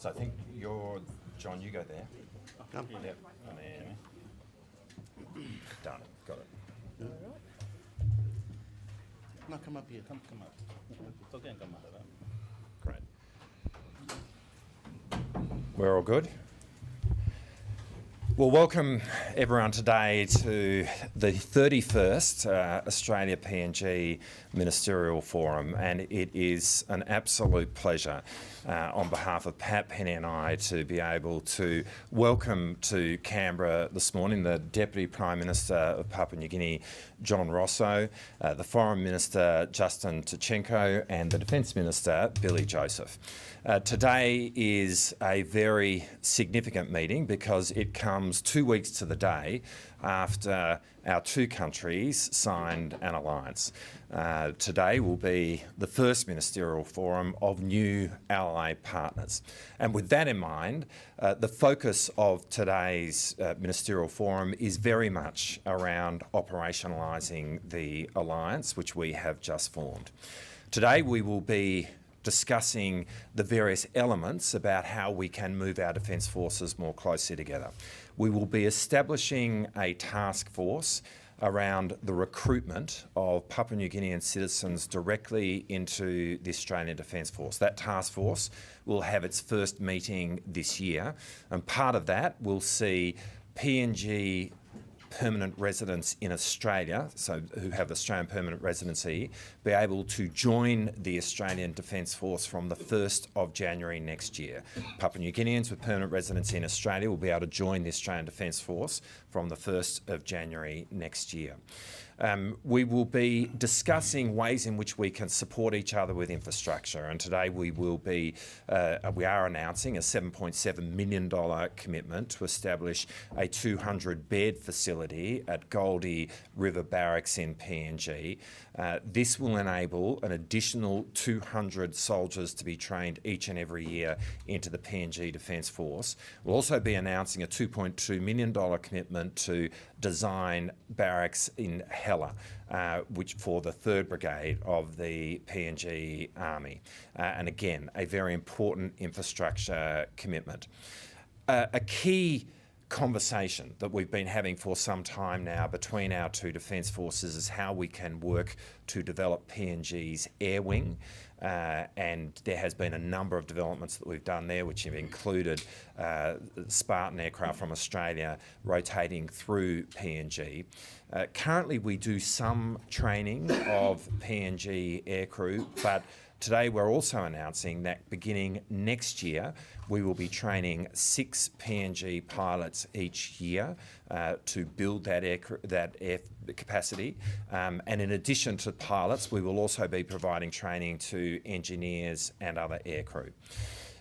So I think John, you go there. Come. Yep. And then done. Got it. No, come up here. Come up. It's okay, come up. Great. We're all good? Well, welcome everyone today to the 31st Australia PNG Ministerial Forum, and it is an absolute pleasure on behalf of Pat, Penny and I to be able to welcome to Canberra this morning the Deputy Prime Minister of Papua New Guinea, John Rosso, the Foreign Minister, Justin Tkachenko, and the Defence Minister, Billy Joseph. Today is a very significant meeting because it comes 2 weeks to the day after our two countries signed an alliance. Today will be the first ministerial forum of new allied partners. And with that in mind, the focus of today's ministerial forum is very much around operationalising the alliance which we have just formed. Today we will be discussing the various elements about how we can move our defence forces more closely together. We will be establishing a task force around the recruitment of Papua New Guinean citizens directly into the Australian Defence Force. That task force will have its first meeting this year, and part of that will see PNG permanent residents in Australia, so who have Australian permanent residency, be able to join the Australian Defence Force from the 1st of January next year. Papua New Guineans with permanent residency in Australia will be able to join the Australian Defence Force from the 1st of January next year. We will be discussing ways in which we can support each other with infrastructure, and today we are announcing a $7.7 million commitment to establish a 200-bed facility at Goldie River Barracks in PNG. This will enable an additional 200 soldiers to be trained each and every year into the PNG Defence Force. We'll also be announcing a $2.2 million commitment to design barracks in Hela, which for the 3rd Brigade of the PNG Army. And again, a very important infrastructure commitment. A key conversation that we've been having for some time now between our two defence forces is how we can work to develop PNG's air wing, and there has been a number of developments that we've done there which have included Spartan aircraft from Australia rotating through PNG. Currently we do some training of PNG aircrew, but today we're also announcing that beginning next year we will be training 6 PNG pilots each year to build that air capacity. And in addition to pilots, we will also be providing training to engineers and other aircrew.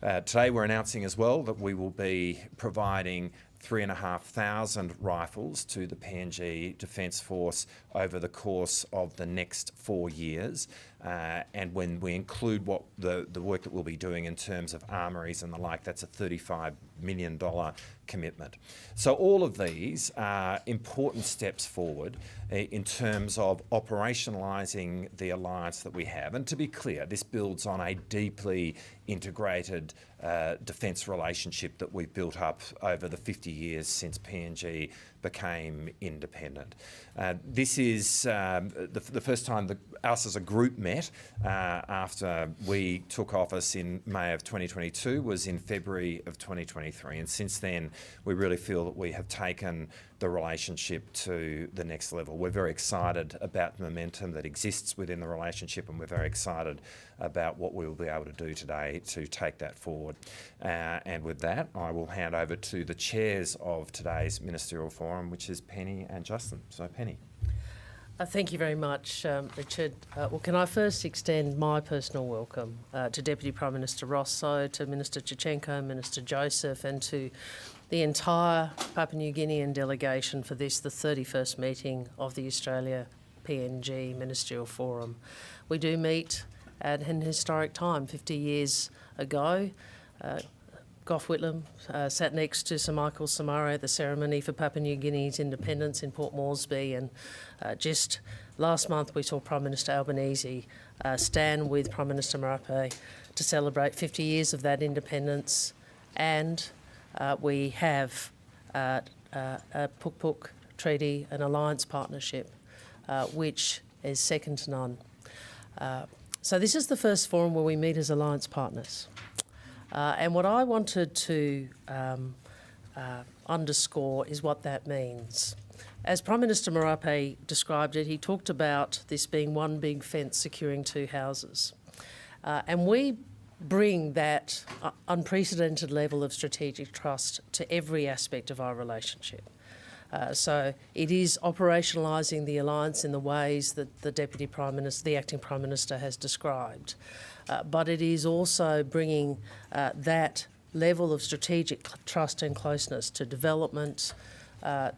Today we're announcing as well that we will be providing 3,500 rifles to the PNG Defence Force over the course of the next 4 years. And when we include what the work that we'll be doing in terms of armories and the like, that's a $35 million commitment. So all of these are important steps forward in terms of operationalising the alliance that we have. And to be clear, this builds on a deeply integrated defence relationship that we've built up over the 50 years since PNG became independent. This is the first time that us as a group met after we took office in May of 2022 was in February of 2023, and since then we really feel that we have taken the relationship to the next level. We're very excited about the momentum that exists within the relationship, and we're very excited about what we will be able to do today to take that forward. And with that, I will hand over to the chairs of today's Ministerial Forum, which is Penny and Justin. So Penny. Thank you very much, Richard. Well, can I first extend my personal welcome to Deputy Prime Minister Rosso, to Minister Tkachenko, Minister Joseph, and to the entire Papua New Guinean delegation for this, the 31st meeting of the Australia PNG Ministerial Forum. We do meet at an historic time. 50 years ago, Gough Whitlam sat next to Sir Michael Somare at the ceremony for Papua New Guinea's independence in Port Moresby, and just last month we saw Prime Minister Albanese stand with Prime Minister Marape to celebrate 50 years of that independence and we have a Puk Treaty, an alliance partnership, which is second to none. So this is the first forum where we meet as alliance partners. And what I wanted to underscore is what that means. As Prime Minister Marape described it, he talked about this being one big fence securing two houses. And we bring that unprecedented level of strategic trust to every aspect of our relationship. So it is operationalising the alliance in the ways that the Deputy Prime Minister, the Acting Prime Minister has described. But it is also bringing that level of strategic trust and closeness to development,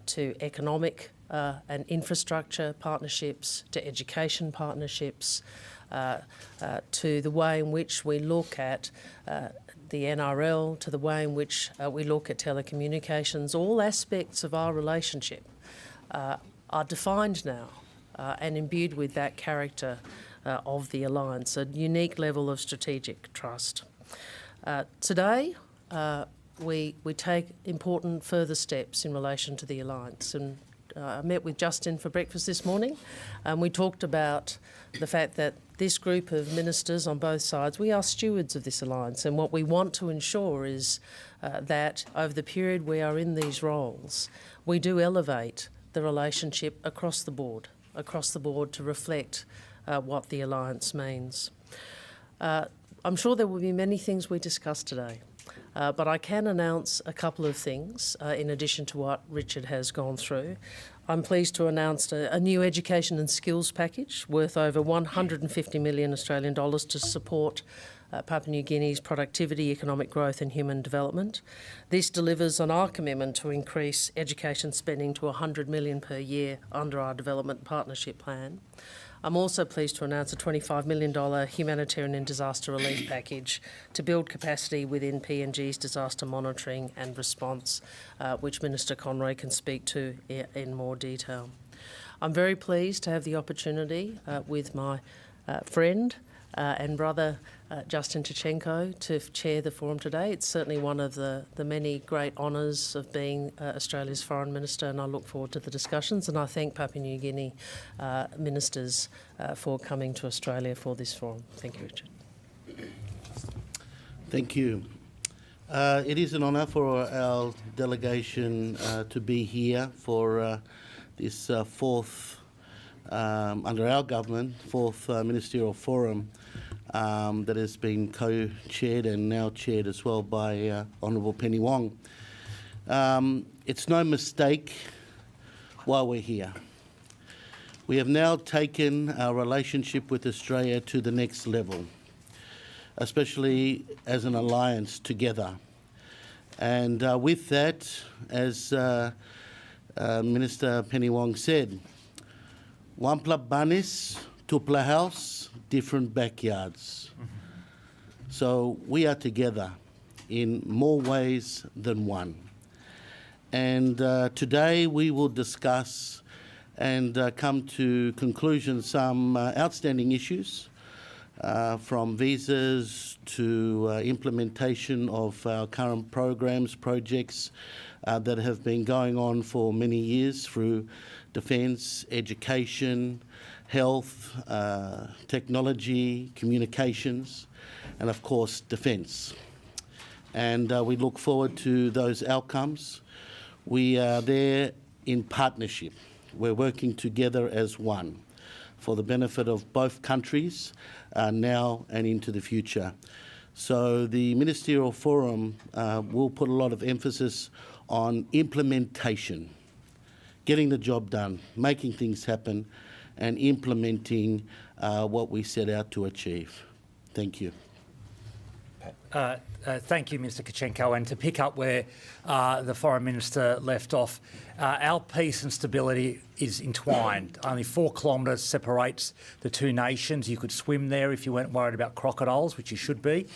to economic and infrastructure partnerships, to education partnerships, to the way in which we look at the NRL, to the way in which we look at telecommunications. All aspects of our relationship are defined now and imbued with that character of the alliance, a unique level of strategic trust. Today, we take important further steps in relation to the alliance. And I met with Justin for breakfast this morning, and we talked about the fact that this group of ministers on both sides, we are stewards of this alliance, and what we want to ensure is that over the period we are in these roles, we do elevate the relationship across the board to reflect what the alliance means. I'm sure there will be many things we discuss today. But I can announce a couple of things in addition to what Richard has gone through. I'm pleased to announce a new education and skills package worth over 150 million Australian dollars to support Papua New Guinea's productivity, economic growth and human development. This delivers on our commitment to increase education spending to 100 million per year under our development partnership plan. I'm also pleased to announce a $25 million humanitarian and disaster relief package to build capacity within PNG's disaster monitoring and response, which Minister Conroy can speak to in more detail. I'm very pleased to have the opportunity with my friend and brother Justin Tkachenko to chair the forum today. It's certainly one of the many great honours of being Australia's Foreign Minister, and I look forward to the discussions, and I thank Papua New Guinea ministers for coming to Australia for this forum. Thank you, Richard. Thank you. It is an honour for our delegation to be here for this fourth, under our government, fourth ministerial forum that has been co-chaired and now chaired as well by Honourable Penny Wong. It's no mistake why we're here. We have now taken our relationship with Australia to the next level, especially as an alliance together. And with that, as Minister Penny Wong said, Wampla Banis, Tupla House, different backyards. So we are together in more ways than one. And today we will discuss and come to conclusion some outstanding issues, from visas to implementation of our current programs, projects that have been going on for many years through defence, education, health, technology, communications, and of course defence. And we look forward to those outcomes. We are there in partnership. We're working together as one for the benefit of both countries now and into the future. So the Ministerial Forum will put a lot of emphasis on implementation, getting the job done, making things happen, and implementing what we set out to achieve. Thank you. Thank you, Mr. Tkachenko. And to pick up where the Foreign Minister left off, our peace and stability is entwined. Only 4 kilometres separates the two nations. You could swim there if you weren't worried about crocodiles, which you should be.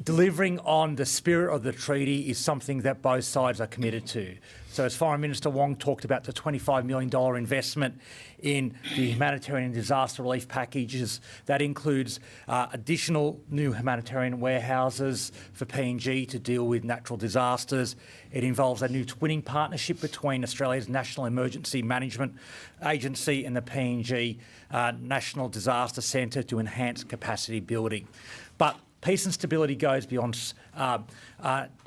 Delivering on the spirit of the treaty is something that both sides are committed to. So as Foreign Minister Wong talked about the $25 million investment in the humanitarian disaster relief packages, that includes additional new humanitarian warehouses for PNG to deal with natural disasters. It involves a new twinning partnership between Australia's National Emergency Management Agency and the PNG National Disaster Centre to enhance capacity building. But peace and stability goes beyond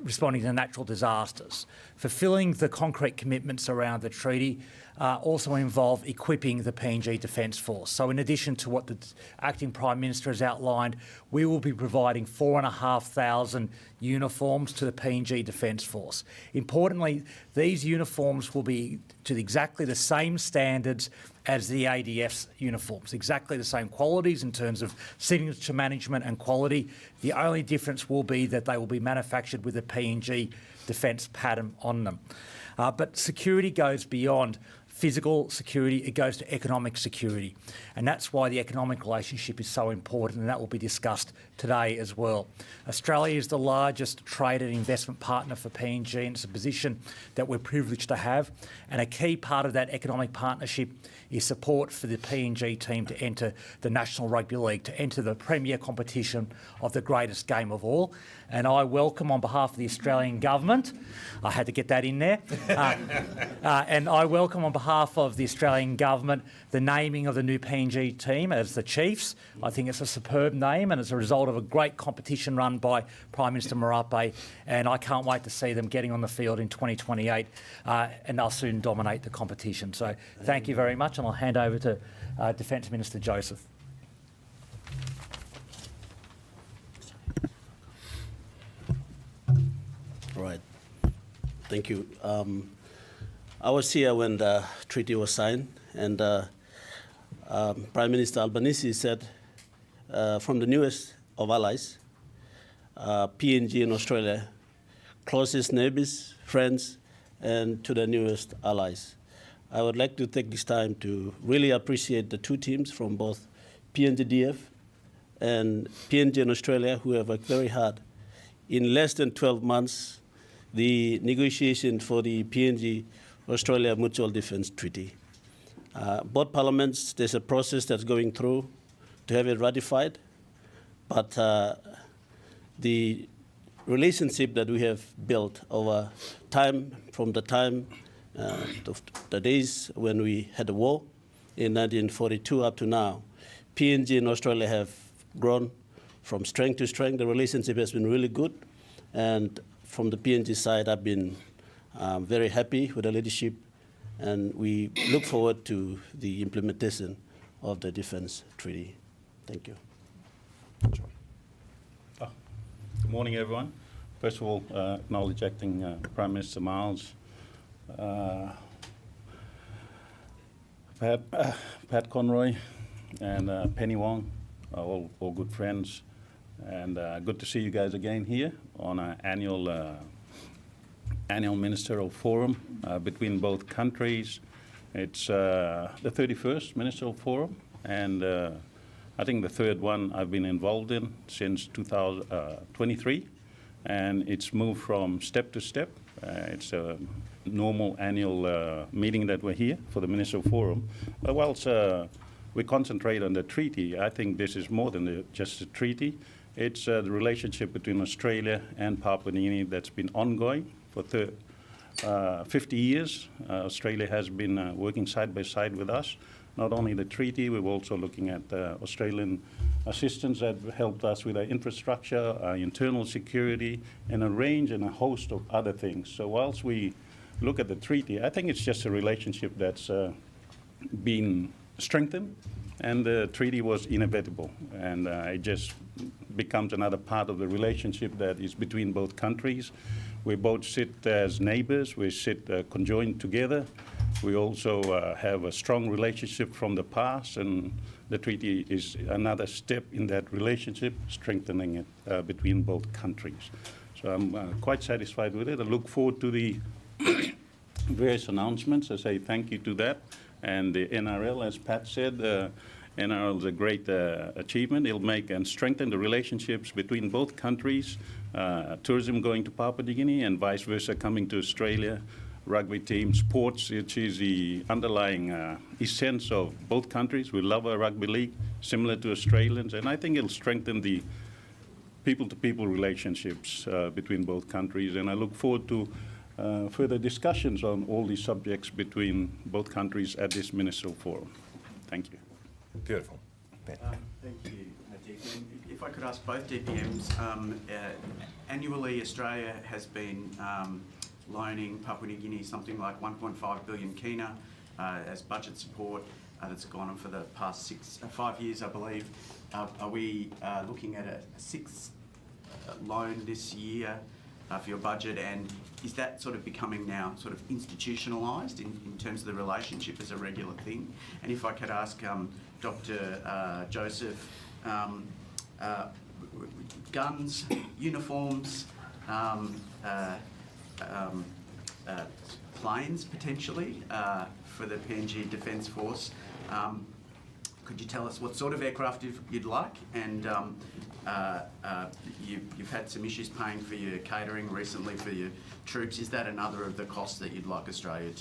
responding to natural disasters. Fulfilling the concrete commitments around the treaty also involve equipping the PNG Defence Force. So in addition to what the Acting Prime Minister has outlined, we will be providing 4,500 uniforms to the PNG Defence Force. Importantly, these uniforms will be to exactly the same standards as the ADF's uniforms, exactly the same qualities in terms of signature management and quality. The only difference will be that they will be manufactured with a PNG defence pattern on them. But security goes beyond physical security, it goes to economic security. And that's why the economic relationship is so important, and that will be discussed today as well. Australia is the largest trade and investment partner for PNG, and it's a position that we're privileged to have. And a key part of that economic partnership is support for the PNG team to enter the National Rugby League, to enter the premier competition of the greatest game of all. And I welcome, on behalf of the Australian Government, I had to get that in there, and I welcome on behalf of the Australian Government the naming of the new PNG team as the Chiefs. I think it's a superb name, and it's a result of a great competition run by Prime Minister Marape, and I can't wait to see them getting on the field in 2028, and they'll soon dominate the competition. So thank you very much, and I'll hand over to Defence Minister Joseph. Right. Thank you. I was here when the treaty was signed, and Prime Minister Albanese said from the newest of allies, PNG in Australia, closest neighbors, friends, and to the newest allies. I would like to take this time to really appreciate the two teams from both PNGDF and PNG in Australia who have worked very hard. In less than 12 months, the negotiation for the PNG-Australia Mutual Defence Treaty. Both parliaments, there's a process that's going through to have it ratified, but the relationship that we have built over time, from the time of the days when we had a war in 1942 up to now, PNG and Australia have grown from strength to strength. The relationship has been really good, and from the PNG side, I've been very happy with the leadership, and we look forward to the implementation of the defence treaty. Thank you. Good morning, everyone. First of all, acknowledge Acting Prime Minister Marles, Pat Conroy, and Penny Wong, all good friends. And good to see you guys again here on our annual ministerial forum between both countries. It's the 31st ministerial forum, and I think the third one I've been involved in since 2023, and it's moved from step to step. It's a normal annual meeting that we're here for the ministerial forum. But whilst we concentrate on the treaty, I think this is more than just a treaty. It's the relationship between Australia and Papua New Guinea that's been ongoing for 50 years. Australia has been working side by side with us. Not only the treaty, we're also looking at Australian assistance that helped us with our infrastructure, our internal security, and a range and a host of other things. So whilst we look at the treaty, I think it's just a relationship that's been strengthened, and the treaty was inevitable, and it just becomes another part of the relationship that is between both countries. We both sit as neighbors, we sit conjoined together. We also have a strong relationship from the past, and the treaty is another step in that relationship, strengthening it between both countries. So I'm quite satisfied with it. I look forward to the various announcements. I say thank you to that. And the NRL, as Pat said, NRL is a great achievement. It'll make and strengthen the relationships between both countries, tourism going to Papua New Guinea and vice versa coming to Australia. rugby team, sports, which is the underlying essence of both countries. We love our rugby league, similar to Australians, and I think it'll strengthen the people-to-people relationships between both countries. And I look forward to further discussions on all these subjects between both countries at this ministerial forum. Thank you. Beautiful. Ben. Thank you, DPM. If I could ask both DPMs, annually Australia has been loaning Papua New Guinea something like 1.5 billion kina as budget support that's gone on for the past 5 years, I believe. Are we looking at a sixth loan this year for your budget, and is that sort of becoming now sort of institutionalised in terms of the relationship as a regular thing? And if I could ask Dr. Joseph, guns, uniforms, planes potentially for the PNG Defence Force. Could you tell us what sort of aircraft you'd like? And you've had some issues paying for your catering recently for your troops. Is that another of the costs that you'd like Australia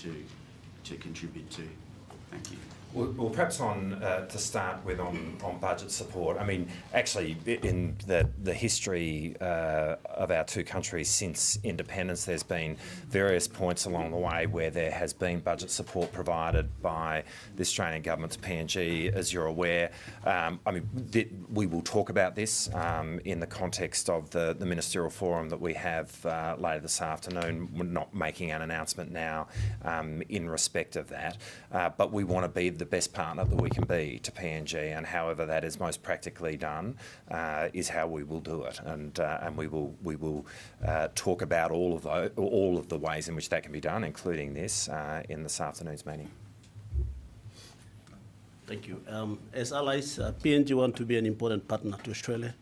to contribute to? Thank you. Well, perhaps to start with on budget support. I mean, actually, in the history of our two countries since independence, there's been various points along the way where there has been budget support provided by the Australian government to PNG, as you're aware. I mean, we will talk about this in the context of the ministerial forum that we have later this afternoon. We're not making an announcement now in respect of that, but we want to be the best partner that we can be to PNG, and however that is most practically done is how we will do it, and we will talk about all of the ways in which that can be done, including this in this afternoon's meeting. Thank you. As allies, PNG want to be an important partner to Australia,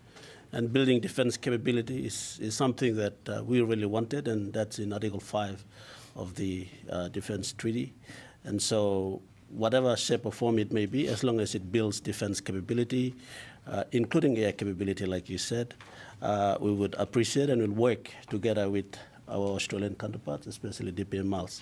and building defence capability is something that we really wanted, and that's in Article 5 of the Defence Treaty. And so whatever shape or form it may be, as long as it builds defence capability, including air capability, like you said, we would appreciate and will work together with our Australian counterparts, especially DPM Marles,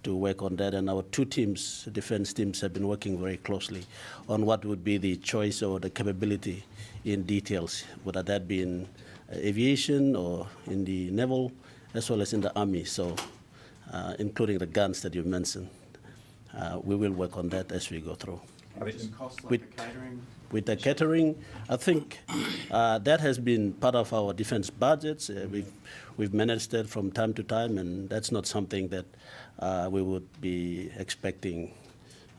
to work on that. And our two teams, defence teams, have been working very closely on what would be the choice or the capability in details, whether that be in aviation or in the naval, as well as in the army, so including the guns that you mentioned. We will work on that as we go through. Costs like the catering? With the catering, I think that has been part of our defence budgets. We've managed that from time to time, and that's not something that we would be expecting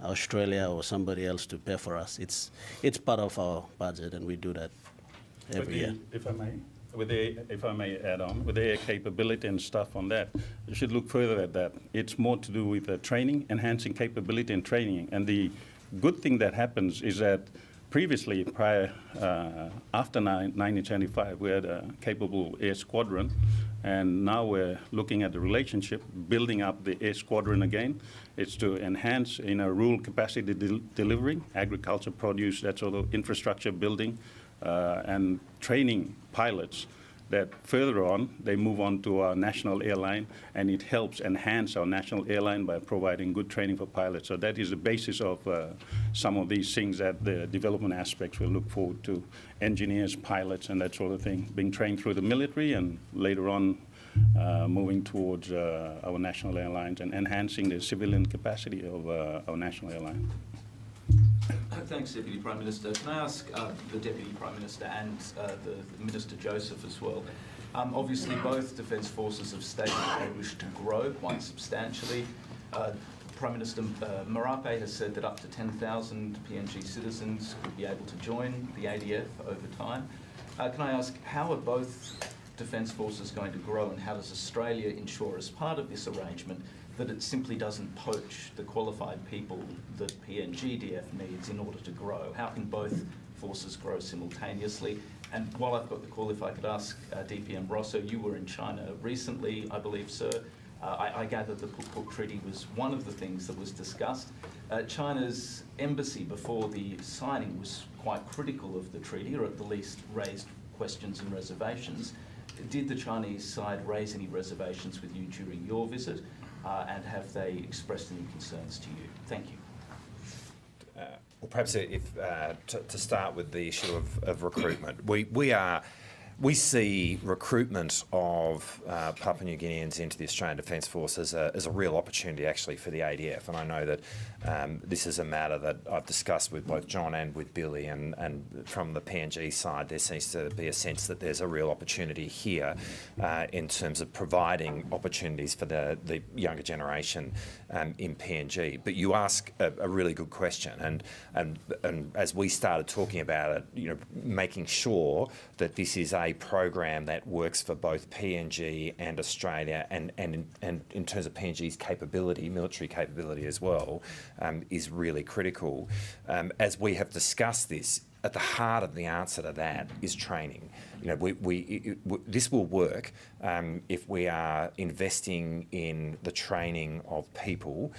Australia or somebody else to pay for us. It's part of our budget, and we do that every year. If I may. If I may add on, with the air capability and stuff on that, you should look further at that. It's more to do with training, enhancing capability and training. And the good thing that happens is that previously, after 1975, we had a capable air squadron, and now we're looking at the relationship, building up the air squadron again. It's to enhance rural capacity delivery, agriculture, produce, that sort of infrastructure building, and training pilots that further on, they move on to our national airline, and it helps enhance our national airline by providing good training for pilots. So that is the basis of some of these things, that the development aspects will look forward to engineers, pilots, and that sort of thing, being trained through the military, and later on moving towards our national airlines and enhancing the civilian capacity of our national airline. Thanks, Deputy Prime Minister. Can I ask the Deputy Prime Minister and the Minister Joseph as well? Obviously, both Defence Forces have stated that they wish to grow quite substantially. Prime Minister Marape has said that up to 10,000 PNG citizens could be able to join the ADF over time. Can I ask, how are both Defence Forces going to grow, and how does Australia ensure, as part of this arrangement, that it simply doesn't poach the qualified people that PNGDF needs in order to grow? How can both forces grow simultaneously? And while I've got the call, if I could ask DPM Rosso, you were in China recently, I believe, sir. I gather the Pukuk Treaty was one of the things that was discussed. China's embassy before the signing was quite critical of the treaty, or at the least raised questions and reservations. Did the Chinese side raise any reservations with you during your visit? and have they expressed any concerns to you? Thank you. Well, perhaps to start with the issue of recruitment, we see recruitment of Papua New Guineans into the Australian Defence Force as a real opportunity actually for the ADF, and I know that this is a matter that I've discussed with both John and with Billy, and from the PNG side there seems to be a sense that there's a real opportunity here in terms of providing opportunities for the younger generation in PNG. But you ask a really good question, and as we started talking about it, you know, making sure that this is a program that works for both PNG and Australia, and in terms of PNG's capability, military capability as well, is really critical. As we have discussed this, at the heart of the answer to that is training. You know, this will work if we are investing in the training of people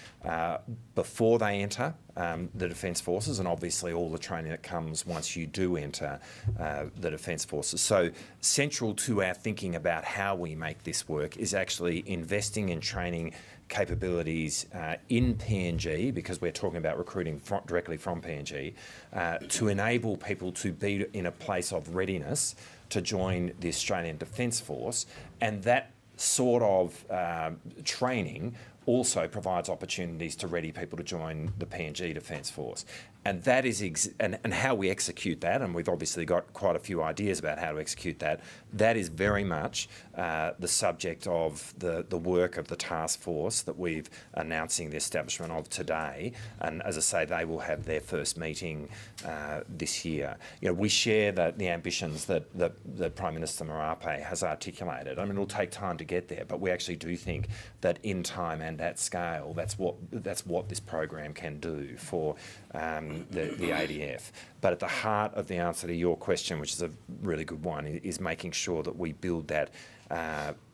before they enter the Defence Forces, and obviously all the training that comes once you do enter the Defence Forces. So central to our thinking about how we make this work is actually investing in training capabilities in PNG, because we're talking about recruiting directly from PNG, to enable people to be in a place of readiness to join the Australian Defence Force, and that sort of training also provides opportunities to ready people to join the PNG Defence Force. And that is and how we execute that, and we've obviously got quite a few ideas about how to execute that, that is very much the subject of the work of the task force that we've announcing the establishment of today. And as I say, they will have their first meeting this year. You know, we share the ambitions that Prime Minister Marape has articulated. I mean, it'll take time to get there, but we actually do think that in time and at scale, that's what this program can do for the ADF. But at the heart of the answer to your question, which is a really good one, is making sure that we build that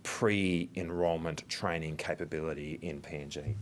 pre-enrolment training capability in PNG.